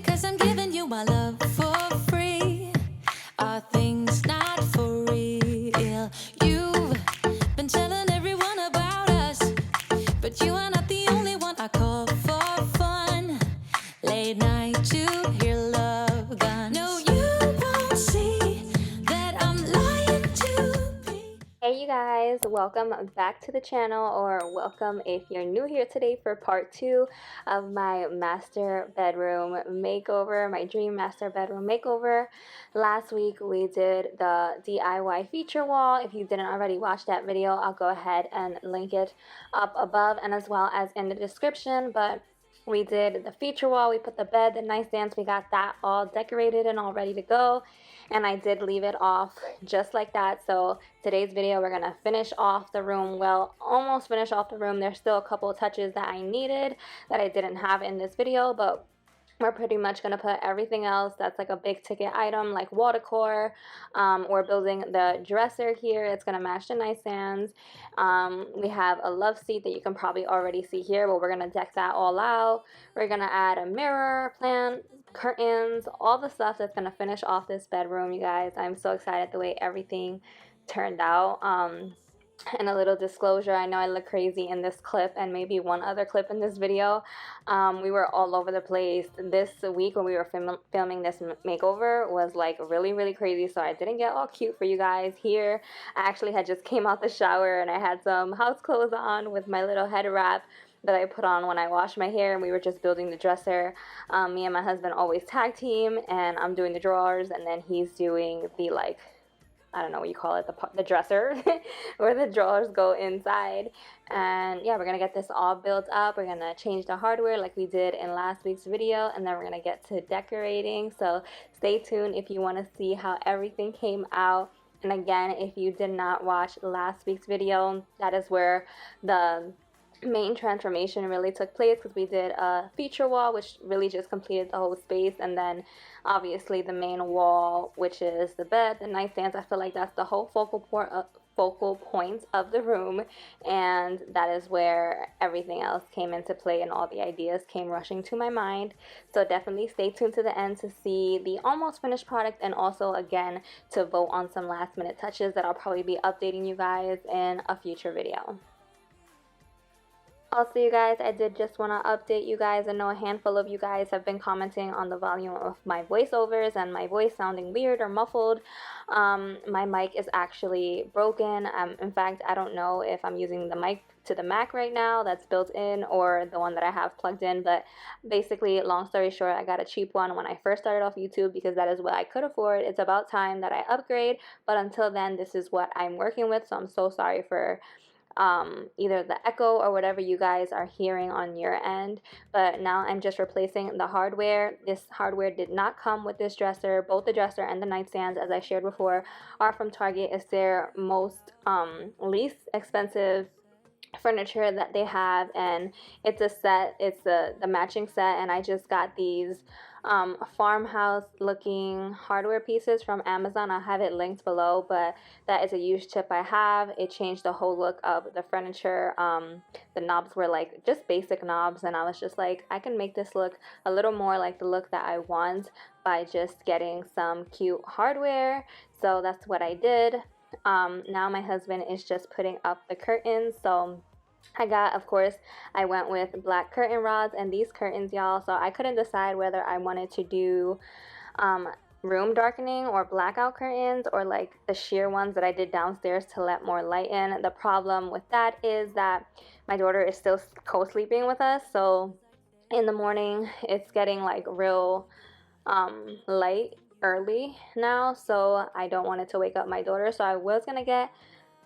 'Cause I'm giving you my love for free. Are things not for real? You've been telling everyone about us, but you are not the only one I call for fun. Late night to hear love guns. No, you won't see that I'm lying to me. Hey you guys, welcome back to the channel, or welcome if you're new here today for part 2 of my master bedroom makeover, my dream master bedroom makeover. Last week we did the DIY feature wall. If you didn't already watch that video, I'll go ahead and link it up above and as well as in the description. But we did the feature wall, we put the bed, the nightstands, we got that all decorated and all ready to go. And I did leave it off just like that. So today's video, we're gonna finish off the room. Well, almost finish off the room. There's still a couple of touches that I needed that I didn't have in this video, but we're pretty much going to put everything else that's like a big ticket item, like wall decor. We're building the dresser here. It's going to match the nightstands. We have a love seat that you can probably already see here, but we're going to deck that all out. We're going to add a mirror, plant, curtains, all the stuff that's going to finish off this bedroom, you guys. I'm so excited the way everything turned out. And a little disclosure, I know I look crazy in this clip and maybe one other clip in this video. We were all over the place. This week when we were filming this makeover was like really crazy, so I didn't get all cute for you guys here. I actually had just came out the shower and I had some house clothes on with my little head wrap that I put on when I washed my hair, and we were just building the dresser. Me and my husband always tag team, and I'm doing the drawers and then he's doing the, like, I don't know what you call it, the dresser where the drawers go inside. And yeah, we're gonna get this all built up. We're gonna change the hardware like we did in last week's video, and then we're gonna get to decorating. So stay tuned if you want to see how everything came out. And again, if you did not watch last week's video, that is where the main transformation really took place, because we did a feature wall which really just completed the whole space, and then obviously the main wall, which is the bed, the nightstands. I feel like that's the whole focal point of the room, and that is where everything else came into play and all the ideas came rushing to my mind. So definitely stay tuned to the end to see the almost finished product, and also again to vote on some last minute touches that I'll probably be updating you guys in a future video. Also, you guys, I did just want to update you guys. I know a handful of you guys have been commenting on the volume of my voiceovers and my voice sounding weird or muffled. My mic is actually broken. In fact, I don't know if I'm using the mic to the Mac right now that's built in, or the one that I have plugged in. But basically, long story short, I got a cheap one when I first started off YouTube, because that is what I could afford. It's about time that I upgrade, but until then, this is what I'm working with. So I'm so sorry for either the echo or whatever you guys are hearing on your end. But now I'm just replacing the hardware. This hardware did not come with this dresser. Both the dresser and the nightstands, as I shared before, are from Target. It's their most least expensive furniture that they have, and it's a set. It's the matching set, and I just got these farmhouse looking hardware pieces from Amazon. I'll have it linked below, but that is a used tip I have. It changed the whole look of the furniture. The knobs were like just basic knobs, and I was just like, I can make this look a little more like the look that I want by just getting some cute hardware. So that's what I did. Now my husband is just putting up the curtains. So of course, I went with black curtain rods and these curtains, y'all. So I couldn't decide whether I wanted to do room darkening or blackout curtains, or like the sheer ones that I did downstairs to let more light in. The problem with that is that my daughter is still co-sleeping with us. So in the morning, it's getting like real light early now, so I don't want it to wake up my daughter. So I was gonna get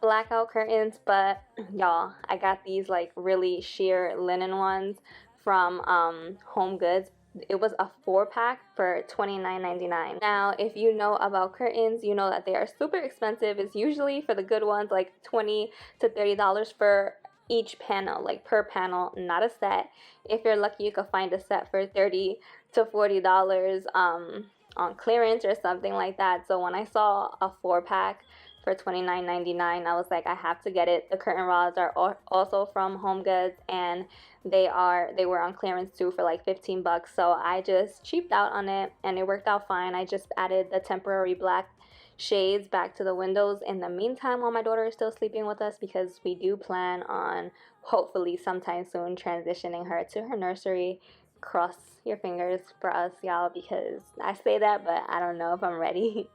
blackout curtains, but y'all, I got these like really sheer linen ones from Home Goods. It was a 4-pack for $29.99. Now, if you know about curtains, you know that they are super expensive. It's usually, for the good ones, like $20 to $30 for each panel, like per panel, not a set. If you're lucky, you could find a set for $30 to $40 on clearance or something like that. So when I saw a 4-pack for $29.99. I was like, I have to get it. The curtain rods are also from Home Goods, and they were on clearance too for like 15 bucks. So I just cheaped out on it, and it worked out fine. I just added the temporary black shades back to the windows in the meantime while my daughter is still sleeping with us, because we do plan on hopefully sometime soon transitioning her to her nursery. Cross your fingers for us, y'all, because I say that, but I don't know if I'm ready.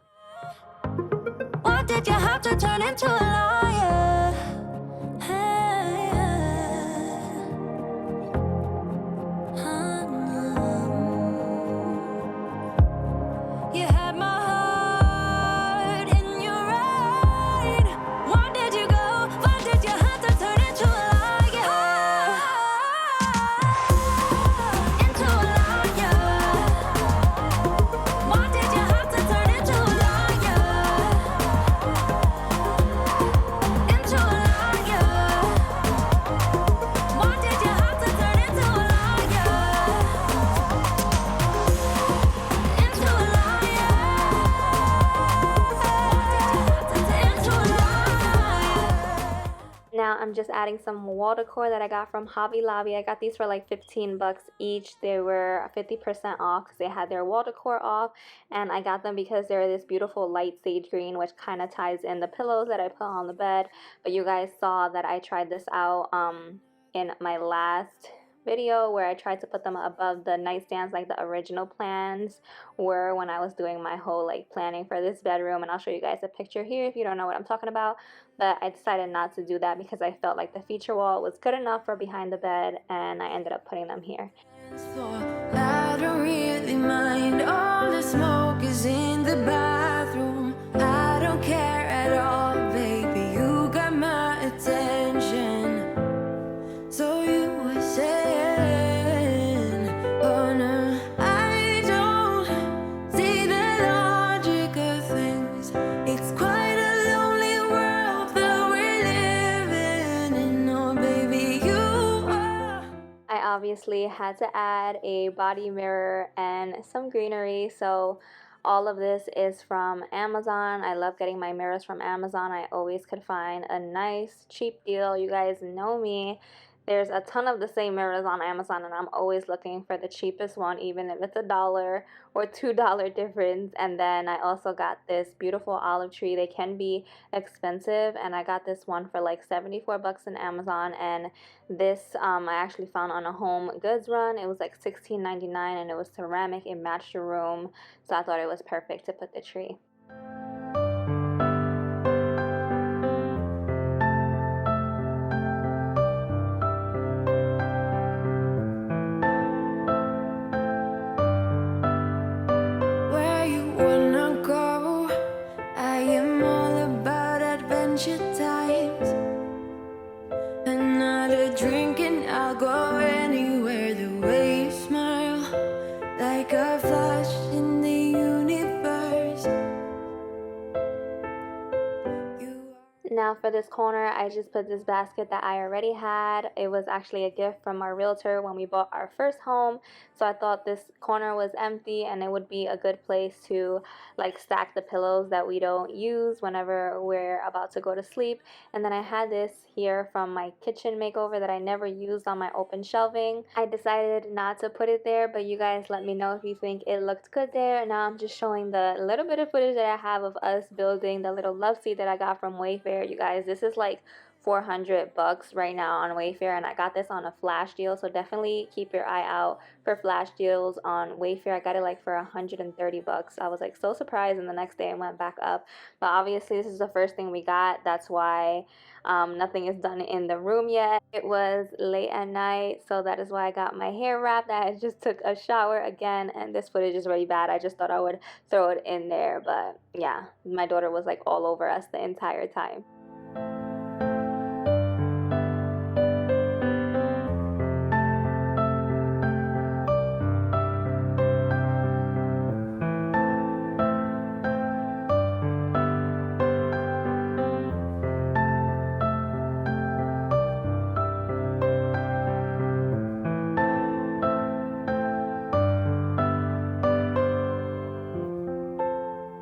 Why did you have to turn into a liar? Hey, you had my heart in your ride. Why did you go? Why did you have to turn into a liar? Into a liar. Why did you have to turn into a liar? Into a liar. Why did you have to turn into a liar? Into a liar. Into a liar. Now I'm just adding some wall decor that I got from Hobby Lobby. I got these for like 15 bucks each. They were 50% off because they had their wall decor off, and I got them because they're this beautiful light sage green, which kind of ties in the pillows that I put on the bed. But you guys saw that I tried this out in my last video where I tried to put them above the nightstands like the original plans were when I was doing my whole like planning for this bedroom, and I'll show you guys a picture here if you don't know what I'm talking about. But I decided not to do that because I felt like the feature wall was good enough for behind the bed, and I ended up putting them here. I don't really mind. All the smoke is in the bathroom. I don't care at all, baby. You got my attention. So you were saying, oh no, I don't see the logic of things. It's quite a lonely world that we're living in. Oh, baby, you are. I obviously had to add a body mirror and some greenery, so all of this is from Amazon. I love getting my mirrors from Amazon. I always could find a nice cheap deal. You guys know me. There's a ton of the same mirrors on Amazon, and I'm always looking for the cheapest one, even if it's $1 or $2 difference. And then I also got this beautiful olive tree. They can be expensive, and I got this one for like 74 bucks on Amazon. And this I actually found on a Home Goods run. It was like $16.99, and it was ceramic. It matched the room, so I thought it was perfect to put the tree. Where you wanna go? I am all about adventure times. Another drink and I'll go anywhere. The way you smile, like a flash in the universe. Now for this corner, I just put this basket that I already had. It was actually a gift from our realtor when we bought our first home. So I thought this corner was empty and it would be a good place to like stack the pillows that we don't use whenever we're about to go to sleep. And then I had this here from my kitchen makeover that I never used on my open shelving. I decided not to put it there, but you guys let me know if you think it looked good there. Now I'm just showing the little bit of footage that I have of us building the little love seat that I got from Wayfair. You guys, this is like 400 bucks right now on Wayfair, and I got this on a flash deal, so definitely keep your eye out for flash deals on Wayfair. I got it like for 130 bucks. I was like so surprised, and the next day it went back up. But obviously this is the first thing we got. That's why nothing is done in the room yet. It was late at night, so that is why I got my hair wrapped. I just took a shower again, and this footage is really bad. I just thought I would throw it in there, but yeah, my daughter was like all over us the entire time.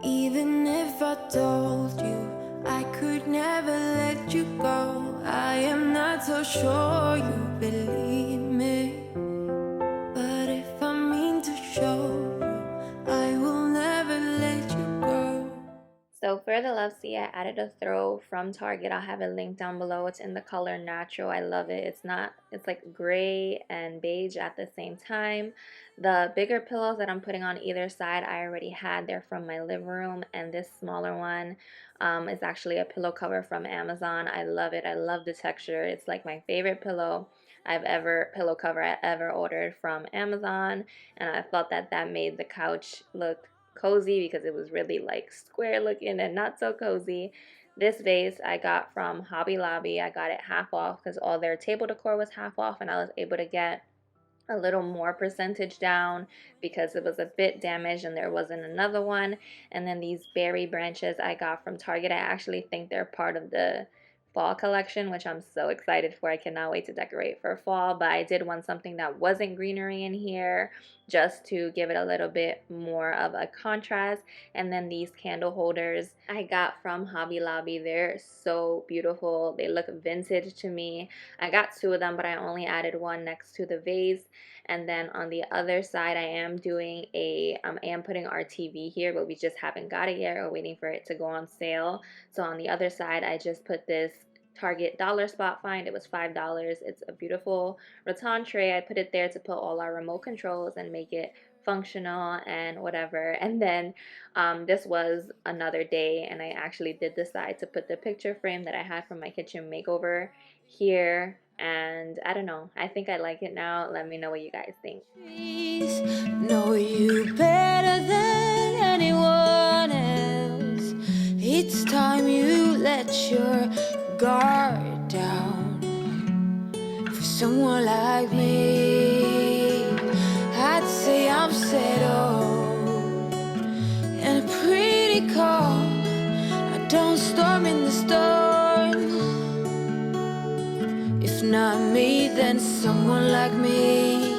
Even if I told you I sure you believe me, but if I mean to show you, I will never let you go. So for the love seat, I added a throw from Target. I'll have it linked down below. It's in the color natural. I love it. It's like gray and beige at the same time. The bigger pillows that I'm putting on either side, I already had. They're from my living room, and this smaller one is actually a pillow cover from Amazon. I love it. I love the texture. It's like my favorite pillow cover I ever ordered from Amazon, and I felt that that made the couch look cozy because it was really like square looking and not so cozy. This vase I got from Hobby Lobby. I got it half off because all their table decor was half off, and I was able to get a little more percentage down because it was a bit damaged and there wasn't another one. And then these berry branches I got from Target. I actually think they're part of the fall collection, which I'm so excited for. I cannot wait to decorate for fall, but I did want something that wasn't greenery in here just to give it a little bit more of a contrast. And then these candle holders I got from Hobby Lobby. They're so beautiful. They look vintage to me. I got two of them, but I only added one next to the vase. And then on the other side, I am putting our TV here, but we just haven't got it yet. We're waiting for it to go on sale. So on the other side, I just put this Target dollar spot find. It was $5. It's a beautiful rattan tray. I put it there to put all our remote controls and make it functional and whatever. And then this was another day, and I actually did decide to put the picture frame that I had from my kitchen makeover here, and I don't know, I think I like it now. Let me know what you guys think. Know you better than anyone else. It's time you let your guard down. For someone like me, I'd say I'm settled and a pretty calm. I don't storm in the storm. If not me, then someone like me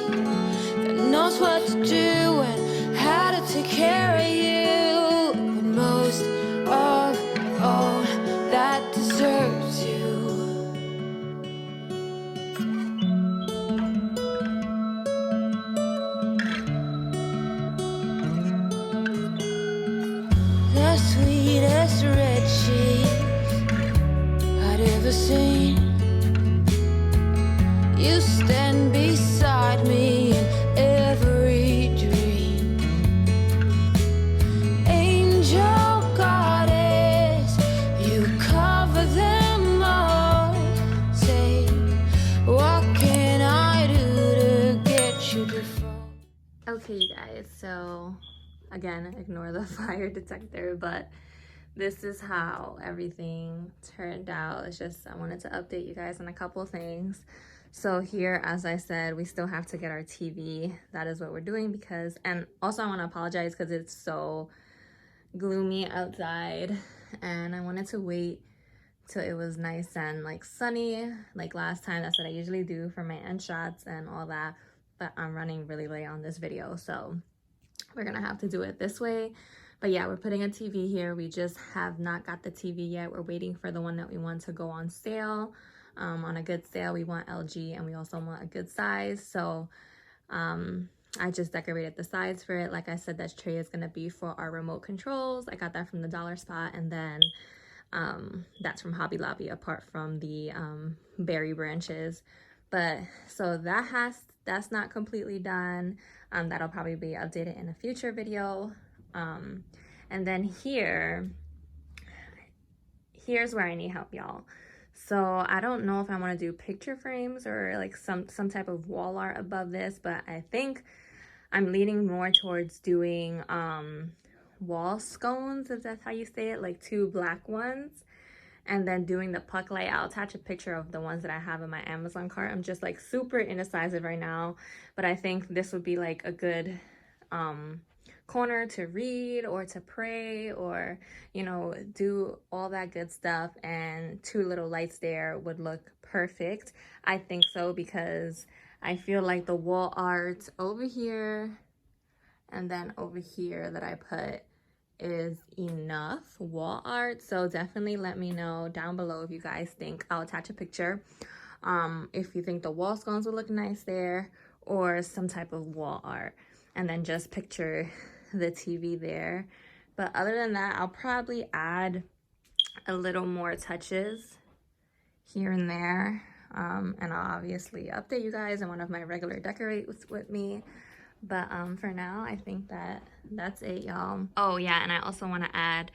that knows what to do and how to take care of you. But most of all, that deserves you. The sweetest red cheeks I'd ever seen. You stand beside me in every dream. Angel goddess, you cover them all. Say, what can I do to get you to fall? Okay, you guys, so again, ignore the fire detector, but this is how everything turned out. It's just, I wanted to update you guys on a couple things. So here, as I said, we still have to get our TV. That is what we're doing because, and also I want to apologize because it's so gloomy outside and I wanted to wait till it was nice and like sunny like last time. That's what I usually do for my end shots and all that, but I'm running really late on this video, so we're gonna have to do it this way. But yeah, we're putting a TV here. We just have not got the TV yet. We're waiting for the one that we want to go on sale. On a good sale, we want LG and we also want a good size. So I just decorated the sides for it. Like I said, that tray is gonna be for our remote controls. I got that from the dollar spot, and then that's from Hobby Lobby, apart from the berry branches. But so that's not completely done. That'll probably be updated in a future video. And then here's where I need help, y'all. So I don't know if I want to do picture frames or like some type of wall art above this, but I think I'm leaning more towards doing wall scones, if that's how you say it, like 2 black ones, and then doing the puck light. I'll attach a picture of the ones that I have in my Amazon cart. I'm just like super indecisive right now, but I think this would be like a good corner to read or to pray or, you know, do all that good stuff, and 2 little lights there would look perfect. I think so, because I feel like the wall art over here and then over here that I put is enough wall art. So definitely let me know down below if you guys think. I'll attach a picture if you think the wall scones would look nice there, or some type of wall art. And then just picture the TV there. But other than that, I'll probably add a little more touches here and there. And I'll obviously update you guys in one of my regular decorates with me. But for now, I think that's it, y'all. Oh yeah, and I also want to add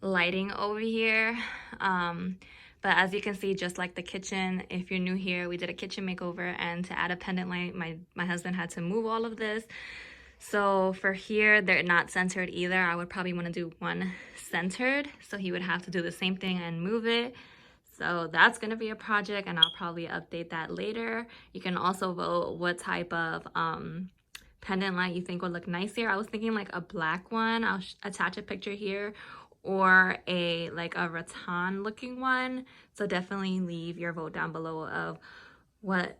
lighting over here. But as you can see, just like the kitchen, if you're new here, we did a kitchen makeover, and to add a pendant light, my husband had to move all of this. So for here, they're not centered either. I would probably want to do one centered, so he would have to do the same thing and move it. So that's going to be a project, and I'll probably update that later. You can also vote what type of pendant light you think would look nice here. I was thinking like a black one. I'll attach a picture here, or a like a rattan looking one. So definitely leave your vote down below of what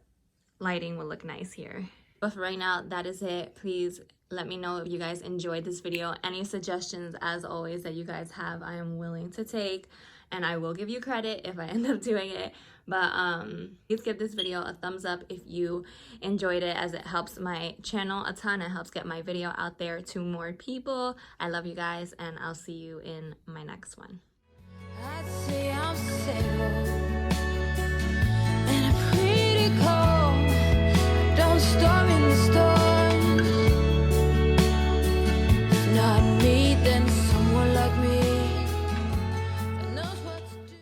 lighting would look nice here. But for right now, that is it. Please let me know if you guys enjoyed this video. Any suggestions, as always, that you guys have, I am willing to take, and I will give you credit if I end up doing it. But please give this video a thumbs up if you enjoyed it, as it helps my channel a ton. It helps get my video out there to more people. I love you guys, and I'll see you in my next one. I'd say I'm single.